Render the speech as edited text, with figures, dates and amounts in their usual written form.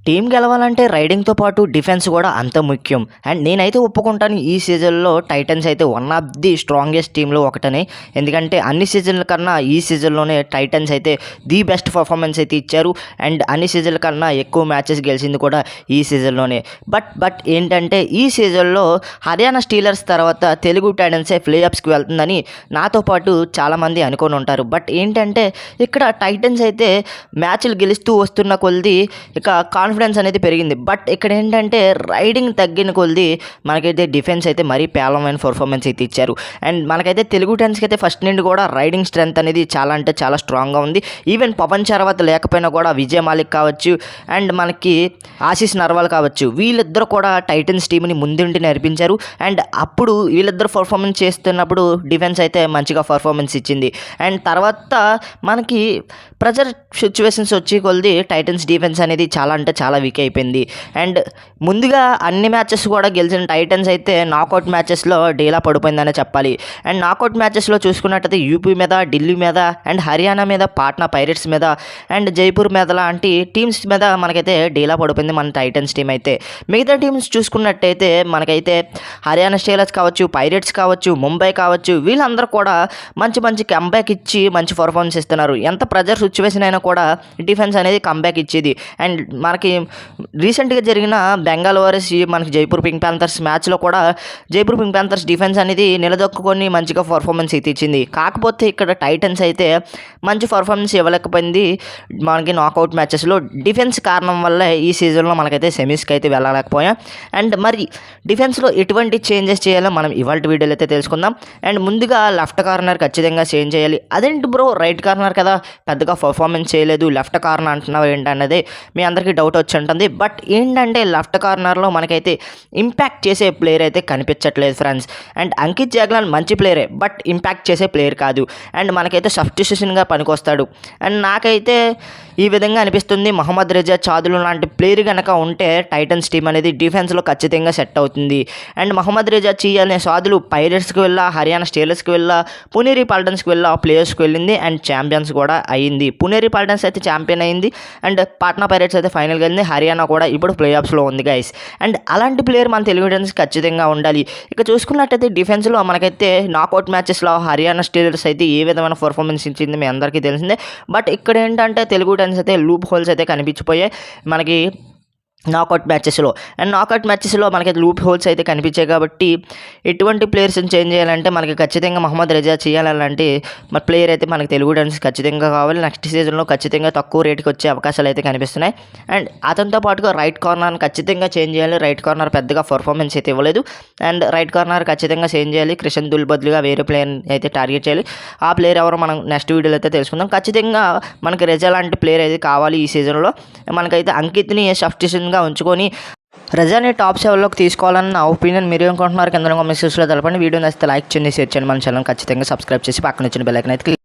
Team గెలవాలంటే రైడింగ్‌తో పాటు defence కూడా అంత ముఖ్యం. అండ్ నేనైతే ఒప్పుకుంటాను ఈ సీజన్‌లో టైటన్స్ అయితే వన్ ఆఫ్ ది స్ట్రాంగెస్ట్ టీమ్‌లో ఒకటని. ఎందుకంటే అన్ని సీజన్‌ల కన్నా ఈ సీజన్‌లోనే టైటన్స్ అయితే ది బెస్ట్ పర్ఫార్మెన్స్ అయితే ఇచ్చారు. అండ్ అన్ని సీజన్‌ల కన్నా ఎక్కువ మ్యాచెస్ గెలిచింది కూడా ఈ సీజన్‌లోనే. బట్ ఏంటంటే ఈ సీజన్‌లో హర్యానా స్టీలర్స్ తర్వాత తెలుగు టైటన్సే ప్లే ఆఫ్స్‌కి వెళ్తుందని నాతో పాటు చాలామంది అనుకొని ఉంటారు. బట్ ఏంటంటే ఇక్కడ టైటన్స్ అయితే మ్యాచ్‌లు గెలుస్తూ వస్తున్న కొద్దీ ఇక కాన్ఫిడెన్స్ అనేది పెరిగింది. బట్ ఇక్కడ ఏంటంటే రైడింగ్ తగ్గిన కొద్దీ మనకైతే డిఫెన్స్ అయితే మరీ పేలవమైన పర్ఫార్మెన్స్ అయితే ఇచ్చారు. అండ్ మనకైతే తెలుగు టైటన్స్‌కి అయితే ఫస్ట్ నుండి కూడా రైడింగ్ స్ట్రెంత్ అనేది చాలా అంటే చాలా స్ట్రాంగ్గా ఉంది. ఈవెన్ పవన్ చరవత్ లేకపోయినా కూడా విజయ్ మాలిక్ కావచ్చు అండ్ మనకి ఆశీష్ నర్వాల్ కావచ్చు, వీళ్ళిద్దరూ కూడా టైటన్స్ టీంని ముందుండి నడిపించారు. అండ్ అప్పుడు వీళ్ళిద్దరు పర్ఫార్మెన్స్ చేస్తున్నప్పుడు డిఫెన్స్ అయితే మంచిగా పర్ఫార్మెన్స్ ఇచ్చింది. అండ్ తర్వాత మనకి ప్రెజర్ సిచ్యువేషన్స్ వచ్చి కొద్దీ టైటన్స్ డిఫెన్స్ అనేది చాలా అంటే చాలా వీక్ అయిపోయింది. అండ్ ముందుగా అన్ని మ్యాచెస్ కూడా గెలిచిన టైటన్స్ అయితే నాకౌట్ మ్యాచెస్లో డీలా పడిపోయిందనే చెప్పాలి. అండ్ నాకౌట్ మ్యాచెస్లో చూసుకున్నట్టయితే యూపీ మీద, ఢిల్లీ మీద అండ్ హర్యానా మీద, పాట్నా పైరేట్స్ మీద అండ్ జైపూర్ మీద లాంటి టీమ్స్ మీద మనకైతే డీలా పడిపోయింది మన టైటన్స్ టీం అయితే. మిగతా టీమ్స్ చూసుకున్నట్టయితే మనకైతే హర్యానా స్టీలర్స్ కావచ్చు, పైరేట్స్ కావచ్చు, ముంబై కావచ్చు, వీళ్ళందరూ కూడా మంచి మంచి కంబ్యాక్ ఇచ్చి మంచి పర్ఫార్మెన్స్ ఇస్తున్నారు. ఎంత ప్రెజర్ సిచ్యువేషన్ అయినా కూడా డిఫెన్స్ అనేది కంబ్యాక్ ఇచ్చేది. అండ్ మనకి రీసెంట్గా జరిగిన బెంగాల్ వర్సెస్ మనకి జైపూర్ పింక్ ప్యాంథర్స్ మ్యాచ్లో కూడా జైపూర్ పింక్ ప్యాంథర్స్ డిఫెన్స్ అనేది నిలదొక్కుని మంచిగా పర్ఫార్మెన్స్ అయితే ఇచ్చింది. కాకపోతే ఇక్కడ టైటన్స్ అయితే మంచి పర్ఫార్మెన్స్ ఇవ్వలేకపోయింది. మనకి నాకౌట్ మ్యాచెస్లో డిఫెన్స్ కారణం వల్ల ఈ సీజన్లో మనకైతే సెమీస్కి అయితే వెళ్ళలేకపోయాం. అండ్ మరి డిఫెన్స్లో ఎటువంటి చేంజెస్ చేయాలో మనం ఇవాళ వీడియోలో అయితే తెలుసుకుందాం. అండ్ ముందుగా లెఫ్ట్ కార్నర్ ఖచ్చితంగా చేంజ్ చేయాలి. అదేంటి బ్రో, రైట్ కార్నర్ కదా పెద్దగా పర్ఫార్మెన్స్ చేయలేదు, లెఫ్ట్ కార్నర్ అంటున్నావు ఏంటన్నది మీ అందరికీ డౌట్ వచ్చి ఉంటుంది. బట్ ఏంటంటే లెఫ్ట్ కార్నర్లో మనకైతే ఇంపాక్ట్ చేసే ప్లేయర్ అయితే కనిపించట్లేదు ఫ్రెండ్స్. అండ్ అంకిత్ జాగ్లాన్ మంచి ప్లేయరే, బట్ ఇంపాక్ట్ చేసే ప్లేయర్ కాదు. అండ్ మనకైతే సబ్స్టిట్యూషన్గా పనికొస్తాడు. అండ్ నాకైతే ఈ విధంగా అనిపిస్తుంది, మహమ్మద్ రిజా, చాదులు లాంటి ప్లేయర్ కనుక ఉంటే టైటన్స్ టీం అనేది డిఫెన్స్లో ఖచ్చితంగా సెట్ అవుతుంది. అండ్ మహమ్మద్ రిజా అనే సాదులు పైరేట్స్కి వెళ్ళా, హర్యానా స్టీలర్స్కి వెళ్ళా, పునేరి పల్టన్స్కి వెళ్ళా, ప్లేయర్స్కి వెళ్ళింది అండ్ ఛాంపియన్స్ కూడా అయ్యింది. పునేరి పల్టన్స్ అయితే ఛాంపియన్ అయింది అండ్ పాట్నా పైరేట్స్ అయితే ఫైనల్గా వెళ్ళింది. హర్యానా కూడా ఇప్పుడు ప్లే ఆఫ్స్లో ఉంది గైస్. అండ్ అలాంటి ప్లేయర్ మన తెలుగు టైటన్స్ ఖచ్చితంగా ఉండాలి. ఇక చూసుకున్నట్టయితే డిఫెన్స్లో మనకైతే నాకౌట్ మ్యాచెస్లో హర్యానా స్టీలర్స్ అయితే ఏ విధమైన పర్ఫార్మెన్స్ ఇచ్చింది మీ అందరికీ తెలిసిందే. బట్ ఇక్కడ ఏంటంటే తెలుగు టైటన్స్ అయితే లూప్ హోల్స్ అయితే కనిపించిపోయాయి మనకి నాకౌట్ మ్యాచెస్లో. అండ్ నాకౌట్ మ్యాచెస్లో మనకి లూప్ హోల్స్ అయితే కనిపించాయి. కాబట్టి ఎటువంటి ప్లేయర్స్ని చేంజ్ చేయాలంటే మనకి ఖచ్చితంగా మహమ్మద్ రిజా చేయాలంటే మన ప్లేయర్ అయితే మనకి తెలుగు టైటన్స్ ఖచ్చితంగా కావాలి. నెక్స్ట్ సీజన్లో ఖచ్చితంగా తక్కువ రేటుకి వచ్చే అవకాశాలు అయితే కనిపిస్తున్నాయి. అండ్ అతనితో పాటుగా రైట్ కార్నర్ని ఖచ్చితంగా చేంజ్ చేయాలి. రైట్ కార్నర్ పెద్దగా పర్ఫార్మెన్స్ అయితే ఇవ్వలేదు. అండ్ రైట్ కార్నర్ ఖచ్చితంగా చేంజ్ చేయాలి. క్రిషన్ దుల్ బదులుగా వేరే ప్లేయర్ అయితే టార్గెట్ చేయాలి. ఆ ప్లేయర్ ఎవరో మనం నెక్స్ట్ వీడియోలో అయితే తెలుసుకుందాం. ఖచ్చితంగా మనకి రిజా లాంటి ప్లేయర్ అయితే కావాలి ఈ సీజన్లో. మనకైతే అంకిత్ని సబ్స్టిట్యూషన్గా ఉంచుకొని రజాని టాప్ 7లోకి తీసుకోవాలని నా ఒపీనియన్. మీరు ఏమనుకుంటున్నారు కింద కామెంట్ సెక్షన్లో తెలపండి. వీడియో నచ్చితే లైక్ చేయండి, షేర్ చేయండి, మన ఛానల్ ఖచ్చితంగా సబ్స్క్రైబ్ చేసి పక్కన వచ్చిన బెల్ ఐకాన్ అయితే